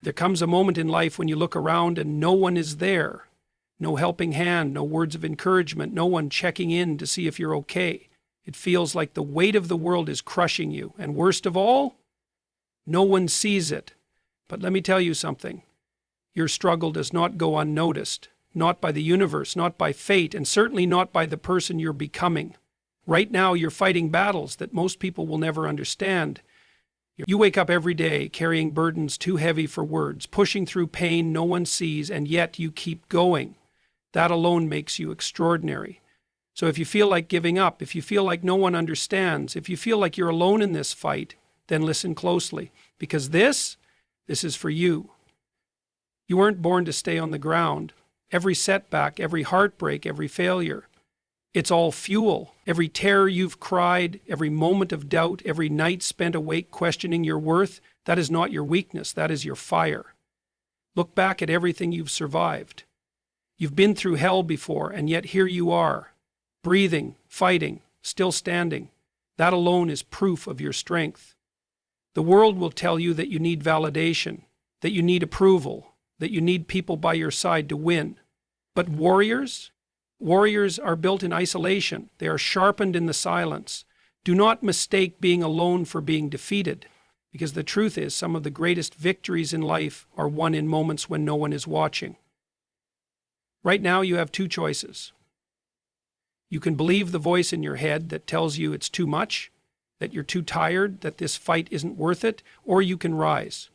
There comes a moment in life when you look around and no one is there. No helping hand, no words of encouragement, no one checking in to see if you're okay. It feels like the weight of the world is crushing you. And worst of all, no one sees it. But let me tell you something. Your struggle does not go unnoticed. Not by the universe, not by fate, and certainly not by the person you're becoming. Right now, you're fighting battles that most people will never understand. You wake up every day carrying burdens too heavy for words, pushing through pain no one sees, and yet you keep going. That alone makes you extraordinary. So if you feel like giving up, if you feel like no one understands, if you feel like you're alone in this fight, then listen closely, because this is for you. You weren't born to stay on the ground. Every setback, every heartbreak, every failure, it's all fuel. Every tear you've cried, every moment of doubt, every night spent awake questioning your worth, that is not your weakness, that is your fire. Look back at everything you've survived. You've been through hell before, and yet here you are, breathing, fighting, still standing. That alone is proof of your strength. The world will tell you that you need validation, that you need approval, that you need people by your side to win. But warriors are built in isolation. They are sharpened in the silence. Do not mistake being alone for being defeated, because the truth is some of the greatest victories in life are won in moments when no one is watching. Right now you have two choices. You can believe the voice in your head that tells you it's too much, that you're too tired, that this fight isn't worth it, or you can rise.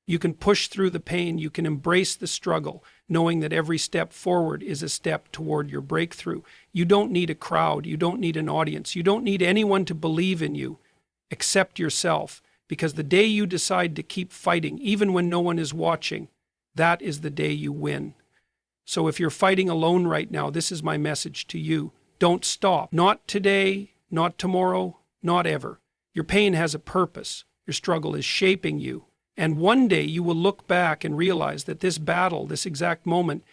You can push through the pain, you can embrace the struggle, knowing that every step forward is a step toward your breakthrough. You don't need a crowd, you don't need an audience, you don't need anyone to believe in you. Accept yourself, because the day you decide to keep fighting, even when no one is watching, that is the day you win. So if you're fighting alone right now, this is my message to you. Don't stop. Not today, not tomorrow, not ever. Your pain has a purpose. Your struggle is shaping you. And one day you will look back and realize that this battle, this exact moment,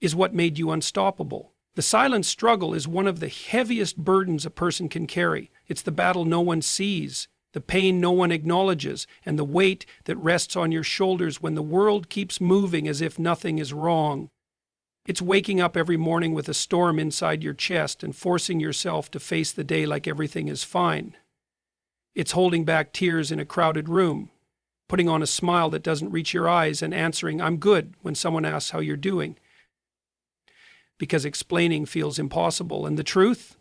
is what made you unstoppable. The silent struggle is one of the heaviest burdens a person can carry. It's the battle no one sees, the pain no one acknowledges, and the weight that rests on your shoulders when the world keeps moving as if nothing is wrong. It's waking up every morning with a storm inside your chest and forcing yourself to face the day like everything is fine. It's holding back tears in a crowded room, putting on a smile that doesn't reach your eyes and answering, "I'm good," when someone asks how you're doing. Because explaining feels impossible. And the truth?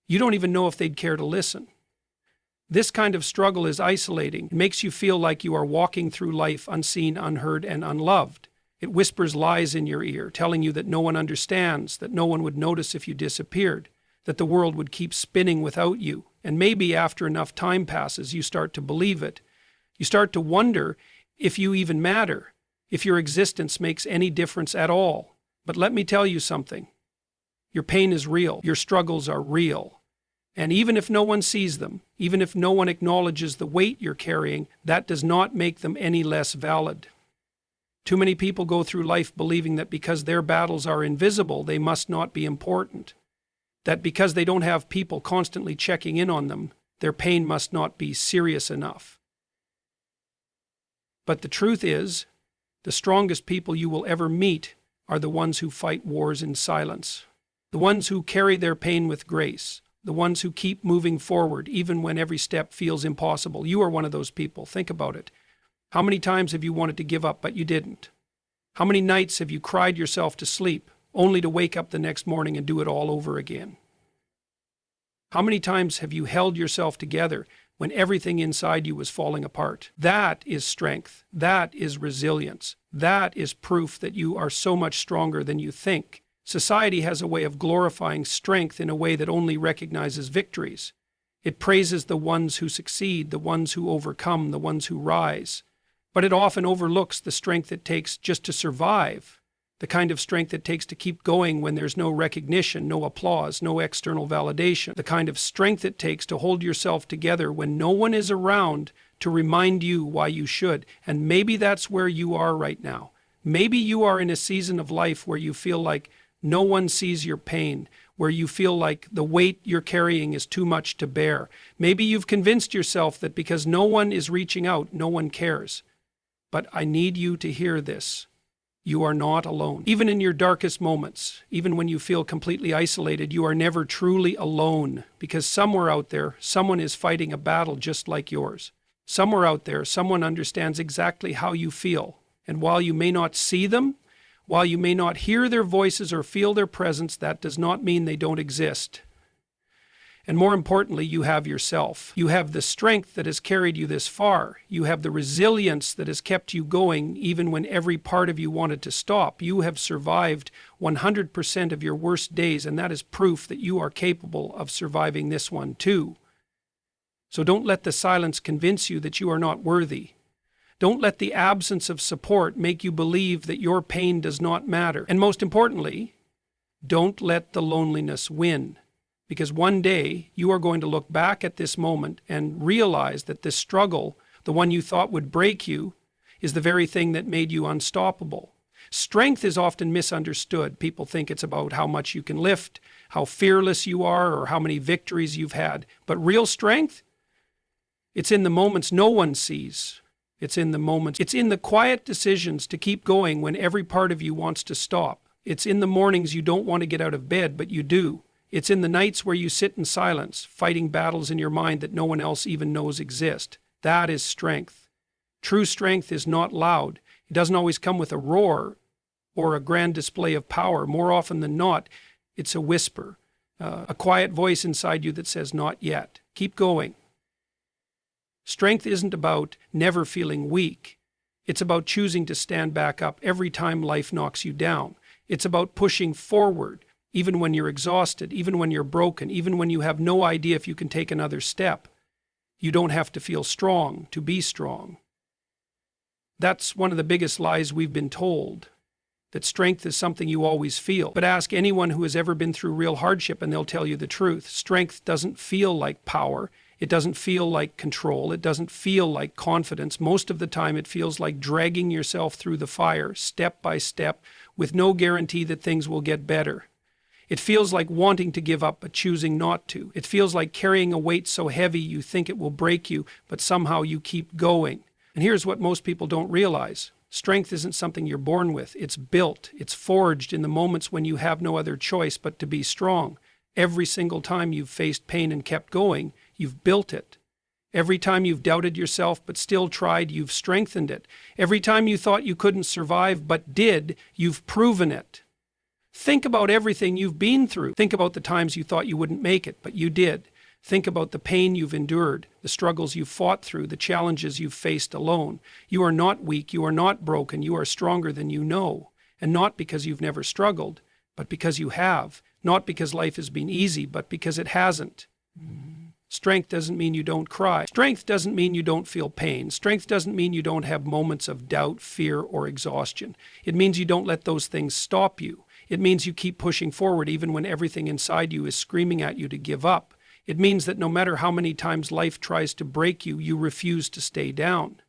You don't even know if they'd care to listen. This kind of struggle is isolating. It makes you feel like you are walking through life unseen, unheard, and unloved. It whispers lies in your ear, telling you that no one understands, that no one would notice if you disappeared, that the world would keep spinning without you. And maybe after enough time passes, you start to believe it. You start to wonder if you even matter, if your existence makes any difference at all. But let me tell you something. Your pain is real. Your struggles are real. And even if no one sees them, even if no one acknowledges the weight you're carrying, that does not make them any less valid. Too many people go through life believing that because their battles are invisible, they must not be important. That because they don't have people constantly checking in on them, their pain must not be serious enough. But the truth is, the strongest people you will ever meet are the ones who fight wars in silence, the ones who carry their pain with grace, the ones who keep moving forward even when every step feels impossible. You are one of those people. Think about it. How many times have you wanted to give up, but you didn't? How many nights have you cried yourself to sleep, only to wake up the next morning and do it all over again? How many times have you held yourself together when everything inside you was falling apart? That is strength. That is resilience. That is proof that you are so much stronger than you think. Society has a way of glorifying strength in a way that only recognizes victories. It praises the ones who succeed, the ones who overcome, the ones who rise. But it often overlooks the strength it takes just to survive, the kind of strength it takes to keep going when there's no recognition, no applause, no external validation, the kind of strength it takes to hold yourself together when no one is around to remind you why you should. And maybe that's where you are right now. Maybe you are in a season of life where you feel like no one sees your pain, where you feel like the weight you're carrying is too much to bear. Maybe you've convinced yourself that because no one is reaching out, no one cares. But I need you to hear this. You are not alone. Even in your darkest moments, even when you feel completely isolated, you are never truly alone, because somewhere out there, someone is fighting a battle just like yours. Somewhere out there, someone understands exactly how you feel. And while you may not see them, while you may not hear their voices or feel their presence, that does not mean they don't exist. And more importantly, you have yourself. You have the strength that has carried you this far. You have the resilience that has kept you going even when every part of you wanted to stop. You have survived 100% of your worst days, and that is proof that you are capable of surviving this one too. So don't let the silence convince you that you are not worthy. Don't let the absence of support make you believe that your pain does not matter. And most importantly, don't let the loneliness win. Because one day you are going to look back at this moment and realize that this struggle, the one you thought would break you, is the very thing that made you unstoppable. Strength is often misunderstood. People think it's about how much you can lift, how fearless you are, or how many victories you've had. But real strength? It's in the moments no one sees. It's in the moments. It's in the quiet decisions to keep going when every part of you wants to stop. It's in the mornings you don't want to get out of bed, but you do. It's in the nights where you sit in silence, fighting battles in your mind that no one else even knows exist. That is strength. True strength is not loud. It doesn't always come with a roar or a grand display of power. More often than not, it's a whisper, a quiet voice inside you that says, "Not yet. Keep going." Strength isn't about never feeling weak. It's about choosing to stand back up every time life knocks you down. It's about pushing forward, even when you're exhausted, even when you're broken, even when you have no idea if you can take another step. You don't have to feel strong to be strong. That's one of the biggest lies we've been told, that strength is something you always feel. But ask anyone who has ever been through real hardship and they'll tell you the truth. Strength doesn't feel like power. It doesn't feel like control. It doesn't feel like confidence. Most of the time it feels like dragging yourself through the fire, step by step, with no guarantee that things will get better. It feels like wanting to give up but choosing not to. It feels like carrying a weight so heavy you think it will break you, but somehow you keep going. And here's what most people don't realize. Strength isn't something you're born with. It's built. It's forged in the moments when you have no other choice but to be strong. Every single time you've faced pain and kept going, you've built it. Every time you've doubted yourself but still tried, you've strengthened it. Every time you thought you couldn't survive but did, you've proven it. Think about everything you've been through. Think about the times you thought you wouldn't make it, but you did. Think about the pain you've endured, the struggles you've fought through, the challenges you've faced alone. You are not weak. You are not broken. You are stronger than you know. And not because you've never struggled, but because you have. Not because life has been easy, but because it hasn't. Strength doesn't mean you don't cry. Strength doesn't mean you don't feel pain. Strength doesn't mean you don't have moments of doubt, fear, or exhaustion. It means you don't let those things stop you. It means you keep pushing forward even when everything inside you is screaming at you to give up. It means that no matter how many times life tries to break you, you refuse to stay down.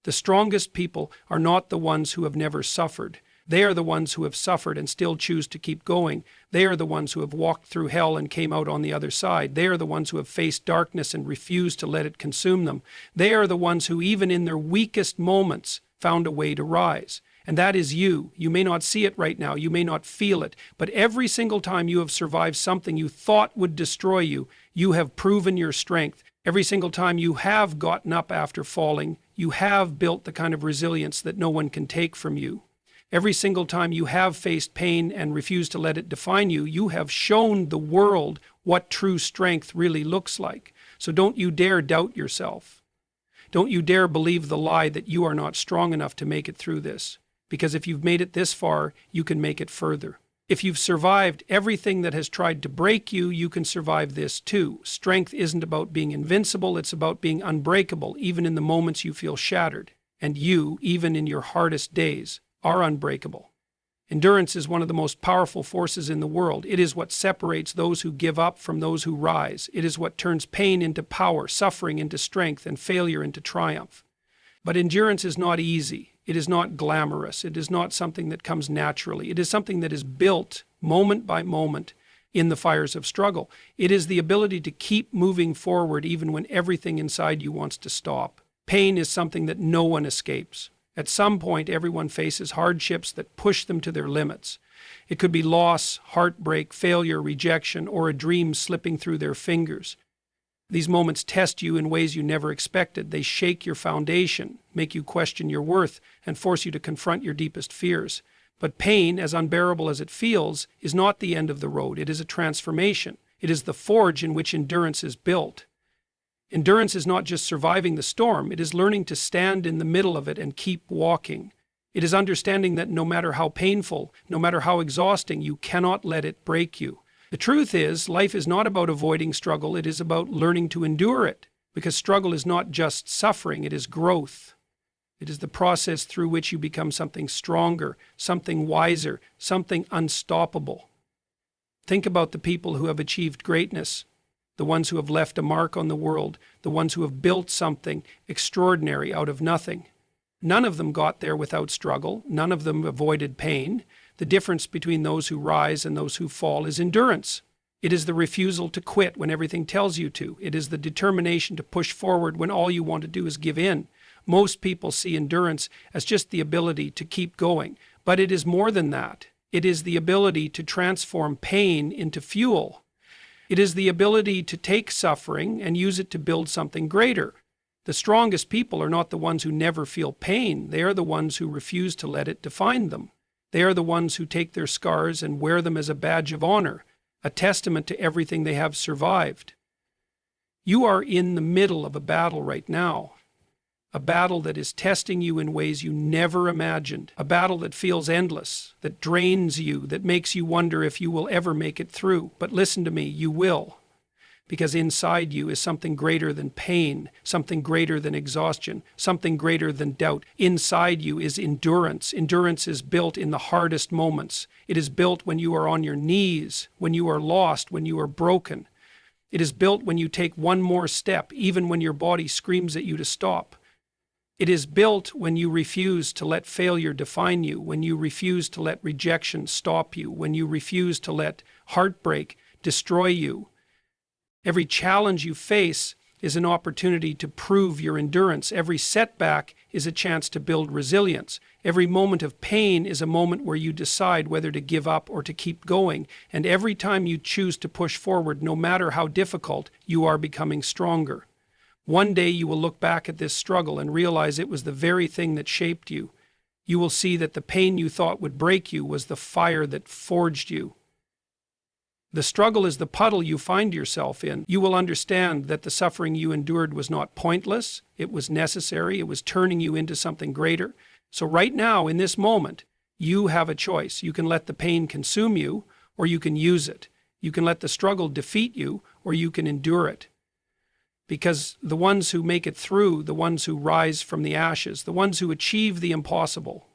The strongest people are not the ones who have never suffered. They are the ones who have suffered and still choose to keep going. They are the ones who have walked through hell and came out on the other side. They are the ones who have faced darkness and refused to let it consume them. They are the ones who, even in their weakest moments, found a way to rise. And that is you. You may not see it right now. You may not feel it. But every single time you have survived something you thought would destroy you, you have proven your strength. Every single time you have gotten up after falling, you have built the kind of resilience that no one can take from you. Every single time you have faced pain and refused to let it define you, you have shown the world what true strength really looks like. So don't you dare doubt yourself. Don't you dare believe the lie that you are not strong enough to make it through this. Because if you've made it this far, you can make it further. If you've survived everything that has tried to break you, you can survive this too. Strength isn't about being invincible, it's about being unbreakable, even in the moments you feel shattered. And you, even in your hardest days, are unbreakable. Endurance is one of the most powerful forces in the world. It is what separates those who give up from those who rise. It is what turns pain into power, suffering into strength, and failure into triumph. But endurance is not easy. It is not glamorous. It is not something that comes naturally. It is something that is built moment by moment in the fires of struggle. It is the ability to keep moving forward even when everything inside you wants to stop. Pain is something that no one escapes. At some point, everyone faces hardships that push them to their limits. It could be loss, heartbreak, failure, rejection, or a dream slipping through their fingers. These moments test you in ways you never expected. They shake your foundation, make you question your worth, and force you to confront your deepest fears. But pain, as unbearable as it feels, is not the end of the road. It is a transformation. It is the forge in which endurance is built. Endurance is not just surviving the storm. It is learning to stand in the middle of it and keep walking. It is understanding that no matter how painful, no matter how exhausting, you cannot let it break you. The truth is, life is not about avoiding struggle. It is about learning to endure it, because struggle is not just suffering. It is growth. It is the process through which you become something stronger, something wiser, something unstoppable. Think about the people who have achieved greatness, the ones who have left a mark on the world, the ones who have built something extraordinary out of nothing. None of them got there without struggle. None of them avoided pain. The difference between those who rise and those who fall is endurance. It is the refusal to quit when everything tells you to. It is the determination to push forward when all you want to do is give in. Most people see endurance as just the ability to keep going, but it is more than that. It is the ability to transform pain into fuel. It is the ability to take suffering and use it to build something greater. The strongest people are not the ones who never feel pain. They are the ones who refuse to let it define them. They are the ones who take their scars and wear them as a badge of honor, a testament to everything they have survived. You are in the middle of a battle right now. A battle that is testing you in ways you never imagined. A battle that feels endless, that drains you, that makes you wonder if you will ever make it through. But listen to me, you will. Because inside you is something greater than pain, something greater than exhaustion, something greater than doubt. Inside you is endurance. Endurance is built in the hardest moments. It is built when you are on your knees, when you are lost, when you are broken. It is built when you take one more step, even when your body screams at you to stop. It is built when you refuse to let failure define you, when you refuse to let rejection stop you, when you refuse to let heartbreak destroy you. Every challenge you face is an opportunity to prove your endurance. Every setback is a chance to build resilience. Every moment of pain is a moment where you decide whether to give up or to keep going. And every time you choose to push forward, no matter how difficult, you are becoming stronger. One day you will look back at this struggle and realize it was the very thing that shaped you. You will see that the pain you thought would break you was the fire that forged you. The struggle is the puddle you find yourself in. You will understand that the suffering you endured was not pointless. It was necessary. It was turning you into something greater. So right now, in this moment, you have a choice. You can let the pain consume you, or you can use it. You can let the struggle defeat you, or you can endure it. Because the ones who make it through, the ones who rise from the ashes, the ones who achieve the impossible,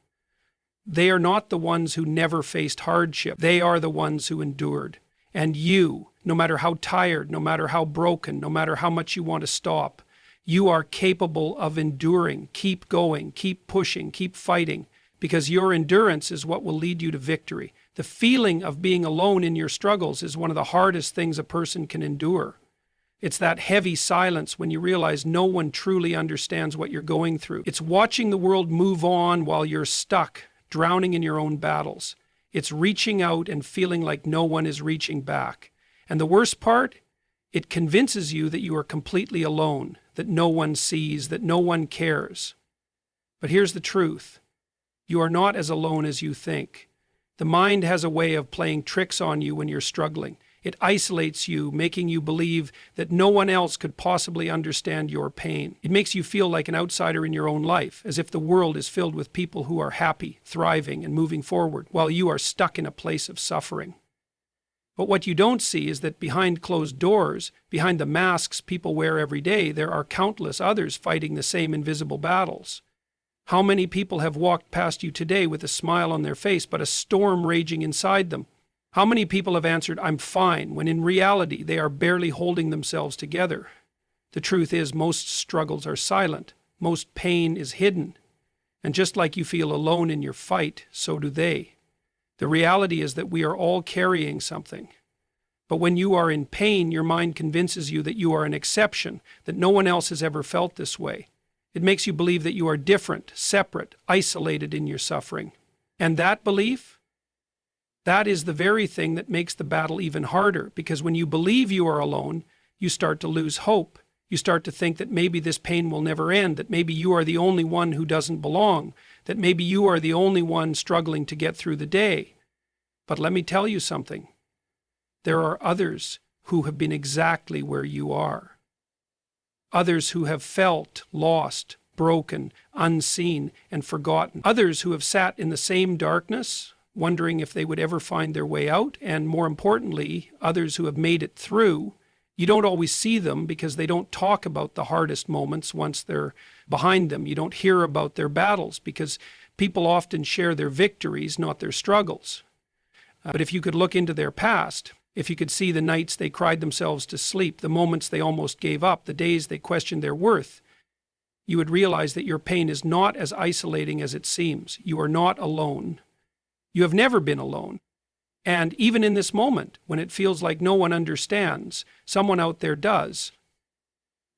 they are not the ones who never faced hardship. They are the ones who endured. And you, no matter how tired, no matter how broken, no matter how much you want to stop, you are capable of enduring. Keep going, keep pushing, keep fighting, because your endurance is what will lead you to victory. The feeling of being alone in your struggles is one of the hardest things a person can endure. It's that heavy silence when you realize no one truly understands what you're going through. It's watching the world move on while you're stuck, drowning in your own battles. It's reaching out and feeling like no one is reaching back. And the worst part, it convinces you that you are completely alone, that no one sees, that no one cares. But here's the truth. You are not as alone as you think. The mind has a way of playing tricks on you when you're struggling. It isolates you, making you believe that no one else could possibly understand your pain. It makes you feel like an outsider in your own life, as if the world is filled with people who are happy, thriving, and moving forward, while you are stuck in a place of suffering. But what you don't see is that behind closed doors, behind the masks people wear every day, there are countless others fighting the same invisible battles. How many people have walked past you today with a smile on their face, but a storm raging inside them? How many people have answered, "I'm fine," when in reality they are barely holding themselves together? The truth is, most struggles are silent. Most pain is hidden. And just like you feel alone in your fight, so do they. The reality is that we are all carrying something. But when you are in pain, your mind convinces you that you are an exception, that no one else has ever felt this way. It makes you believe that you are different, separate, isolated in your suffering. And that belief, that is the very thing that makes the battle even harder, because when you believe you are alone, you start to lose hope. You start to think that maybe this pain will never end, that maybe you are the only one who doesn't belong, that maybe you are the only one struggling to get through the day. But let me tell you something. There are others who have been exactly where you are. Others who have felt lost, broken, unseen, and forgotten. Others who have sat in the same darkness, wondering if they would ever find their way out, and more importantly, others who have made it through. You don't always see them because they don't talk about the hardest moments once they're behind them. You don't hear about their battles because people often share their victories, not their struggles. But if you could look into their past, if you could see the nights they cried themselves to sleep, the moments they almost gave up, the days they questioned their worth, you would realize that your pain is not as isolating as it seems. You are not alone. You have never been alone. And even in this moment, when it feels like no one understands, someone out there does.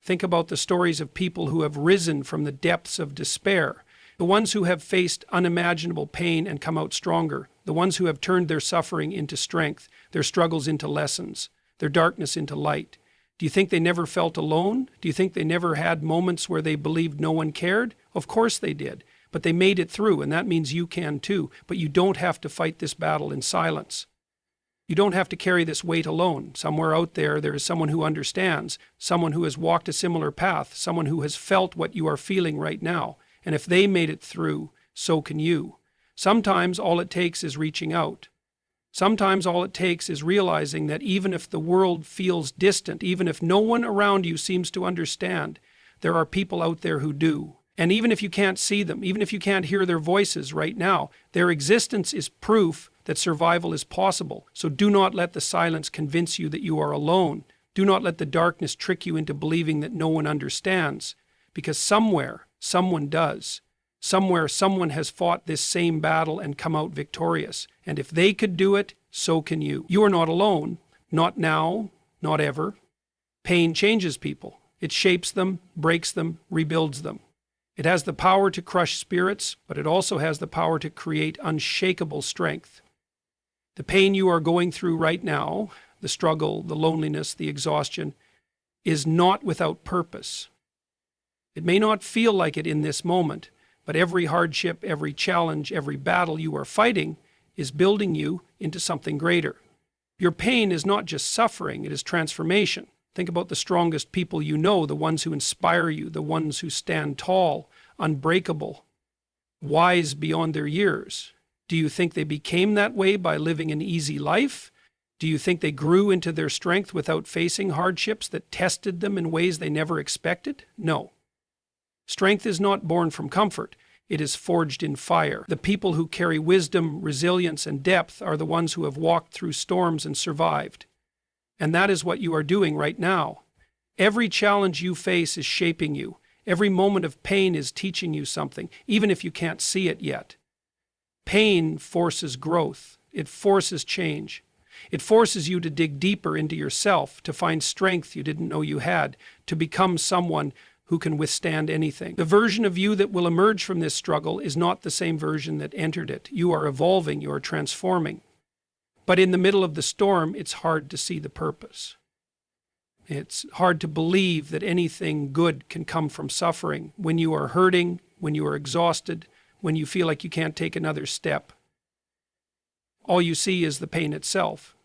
Think about the stories of people who have risen from the depths of despair, the ones who have faced unimaginable pain and come out stronger, the ones who have turned their suffering into strength, their struggles into lessons, their darkness into light. Do you think they never felt alone? Do you think they never had moments where they believed no one cared? Of course they did. But they made it through, and that means you can too. But you don't have to fight this battle in silence. You don't have to carry this weight alone. Somewhere out there, there is someone who understands, someone who has walked a similar path, someone who has felt what you are feeling right now. And if they made it through, so can you. Sometimes all it takes is reaching out. Sometimes all it takes is realizing that even if the world feels distant, even if no one around you seems to understand, there are people out there who do. And even if you can't see them, even if you can't hear their voices right now, their existence is proof that survival is possible. So do not let the silence convince you that you are alone. Do not let the darkness trick you into believing that no one understands. Because somewhere, someone does. Somewhere, someone has fought this same battle and come out victorious. And if they could do it, so can you. You are not alone. Not now, not ever. Pain changes people. It shapes them, breaks them, rebuilds them. It has the power to crush spirits, but it also has the power to create unshakable strength. The pain you are going through right now, the struggle, the loneliness, the exhaustion, is not without purpose. It may not feel like it in this moment, but every hardship, every challenge, every battle you are fighting is building you into something greater. Your pain is not just suffering, it is transformation. Think about the strongest people you know, the ones who inspire you, the ones who stand tall, unbreakable, wise beyond their years. Do you think they became that way by living an easy life? Do you think they grew into their strength without facing hardships that tested them in ways they never expected? No. Strength is not born from comfort. It is forged in fire. The people who carry wisdom, resilience, and depth are the ones who have walked through storms and survived. And that is what you are doing right now. Every challenge you face is shaping you. Every moment of pain is teaching you something, even if you can't see it yet. Pain forces growth. It forces change. It forces you to dig deeper into yourself, to find strength you didn't know you had, to become someone who can withstand anything. The version of you that will emerge from this struggle is not the same version that entered it. You are evolving, you are transforming. But in the middle of the storm, it's hard to see the purpose. It's hard to believe that anything good can come from suffering. When you are hurting, when you are exhausted, when you feel like you can't take another step, all you see is the pain itself.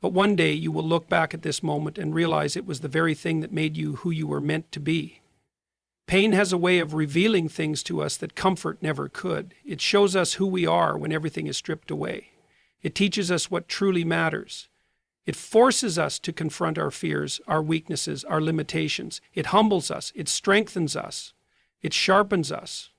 But one day you will look back at this moment and realize it was the very thing that made you who you were meant to be. Pain has a way of revealing things to us that comfort never could. It shows us who we are when everything is stripped away. It teaches us what truly matters. It forces us to confront our fears, our weaknesses, our limitations. It humbles us. It strengthens us. It sharpens us.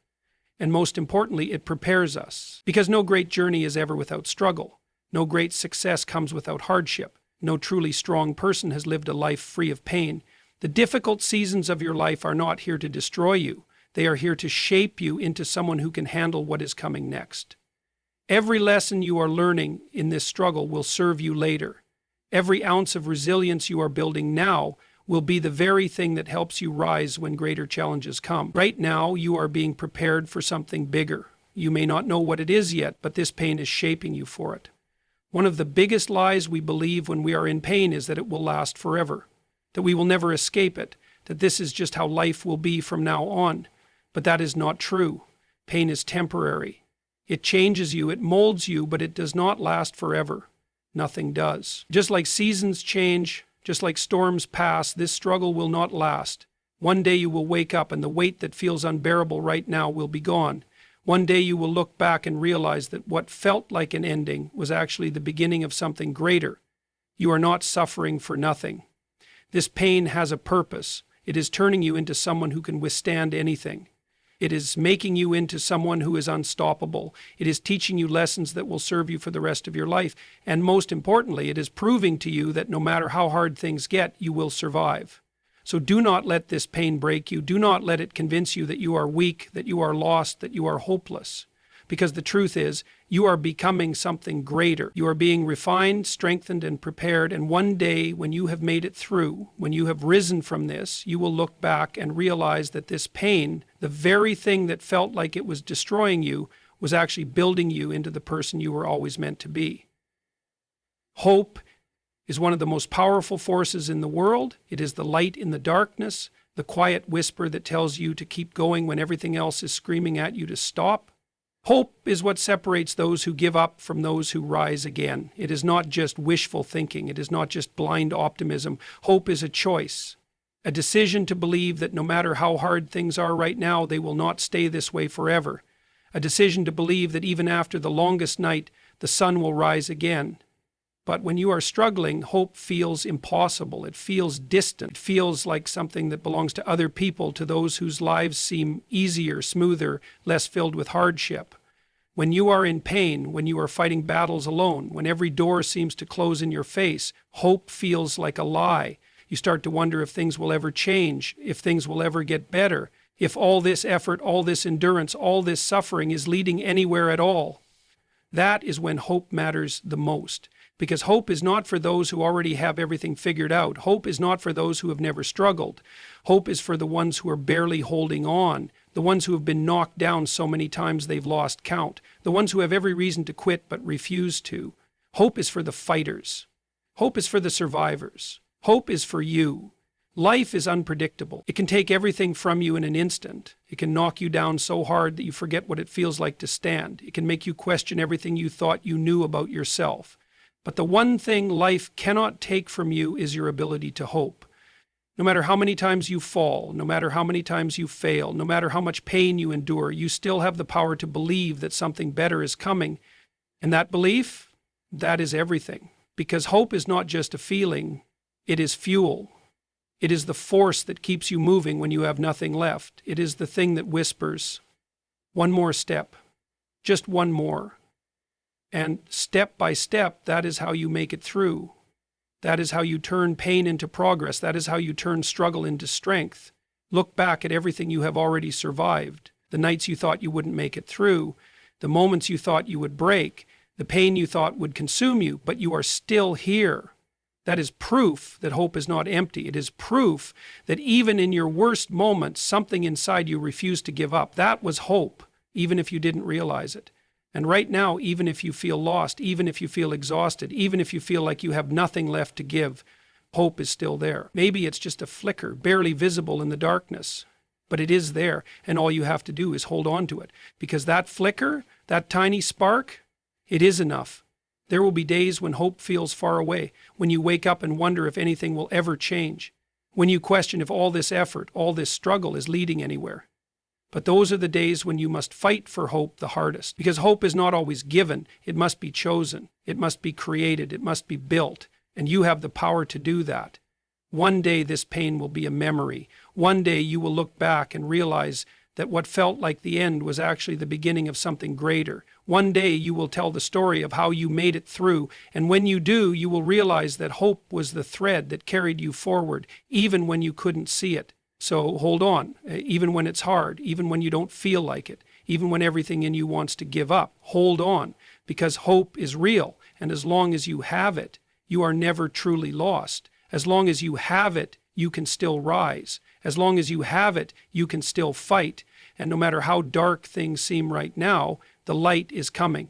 And most importantly, it prepares us. Because no great journey is ever without struggle. No great success comes without hardship. No truly strong person has lived a life free of pain. The difficult seasons of your life are not here to destroy you. They are here to shape you into someone who can handle what is coming next. Every lesson you are learning in this struggle will serve you later. Every ounce of resilience you are building now will be the very thing that helps you rise when greater challenges come. Right now, you are being prepared for something bigger. You may not know what it is yet, but this pain is shaping you for it. One of the biggest lies we believe when we are in pain is that it will last forever, that we will never escape it, that this is just how life will be from now on. But that is not true. Pain is temporary. It changes you, it molds you, but it does not last forever. Nothing does. Just like seasons change, just like storms pass, this struggle will not last. One day you will wake up and the weight that feels unbearable right now will be gone. One day you will look back and realize that what felt like an ending was actually the beginning of something greater. You are not suffering for nothing. This pain has a purpose. It is turning you into someone who can withstand anything. It is making you into someone who is unstoppable. It is teaching you lessons that will serve you for the rest of your life. And most importantly, it is proving to you that no matter how hard things get, you will survive. So do not let this pain break you. Do not let it convince you that you are weak, that you are lost, that you are hopeless. Because the truth is, you are becoming something greater. You are being refined, strengthened, and prepared. And one day, when you have made it through, when you have risen from this, you will look back and realize that this pain, the very thing that felt like it was destroying you, was actually building you into the person you were always meant to be. Hope is one of the most powerful forces in the world. It is the light in the darkness, the quiet whisper that tells you to keep going when everything else is screaming at you to stop. Hope is what separates those who give up from those who rise again. It is not just wishful thinking. It is not just blind optimism. Hope is a choice, a decision to believe that no matter how hard things are right now, they will not stay this way forever. A decision to believe that even after the longest night, the sun will rise again. But when you are struggling, hope feels impossible. It feels distant. It feels like something that belongs to other people, to those whose lives seem easier, smoother, less filled with hardship. When you are in pain, when you are fighting battles alone, when every door seems to close in your face, hope feels like a lie. You start to wonder if things will ever change, if things will ever get better, if all this effort, all this endurance, all this suffering is leading anywhere at all. That is when hope matters the most. Because hope is not for those who already have everything figured out. Hope is not for those who have never struggled. Hope is for the ones who are barely holding on, the ones who have been knocked down so many times they've lost count, the ones who have every reason to quit but refuse to. Hope is for the fighters. Hope is for the survivors. Hope is for you. Life is unpredictable. It can take everything from you in an instant. It can knock you down so hard that you forget what it feels like to stand. It can make you question everything you thought you knew about yourself. But the one thing life cannot take from you is your ability to hope. No matter how many times you fall, no matter how many times you fail, no matter how much pain you endure, you still have the power to believe that something better is coming. And that belief, that is everything. Because hope is not just a feeling, it is fuel. It is the force that keeps you moving when you have nothing left. It is the thing that whispers, one more step, just one more. And step by step, that is how you make it through. That is how you turn pain into progress. That is how you turn struggle into strength. Look back at everything you have already survived. The nights you thought you wouldn't make it through. The moments you thought you would break. The pain you thought would consume you. But you are still here. That is proof that hope is not empty. It is proof that even in your worst moments, something inside you refused to give up. That was hope, even if you didn't realize it. And right now, even if you feel lost, even if you feel exhausted, even if you feel like you have nothing left to give, hope is still there. Maybe it's just a flicker, barely visible in the darkness, but it is there, and all you have to do is hold on to it. Because that flicker, that tiny spark, it is enough. There will be days when hope feels far away, when you wake up and wonder if anything will ever change, when you question if all this effort, all this struggle is leading anywhere. But those are the days when you must fight for hope the hardest, because hope is not always given. It must be chosen. It must be created. It must be built. And you have the power to do that. One day this pain will be a memory. One day you will look back and realize that what felt like the end was actually the beginning of something greater. One day you will tell the story of how you made it through. And when you do, you will realize that hope was the thread that carried you forward, even when you couldn't see it. So hold on, even when it's hard, even when you don't feel like it, even when everything in you wants to give up, hold on, because hope is real. And as long as you have it, you are never truly lost. As long as you have it, you can still rise. As long as you have it, you can still fight. And no matter how dark things seem right now, the light is coming.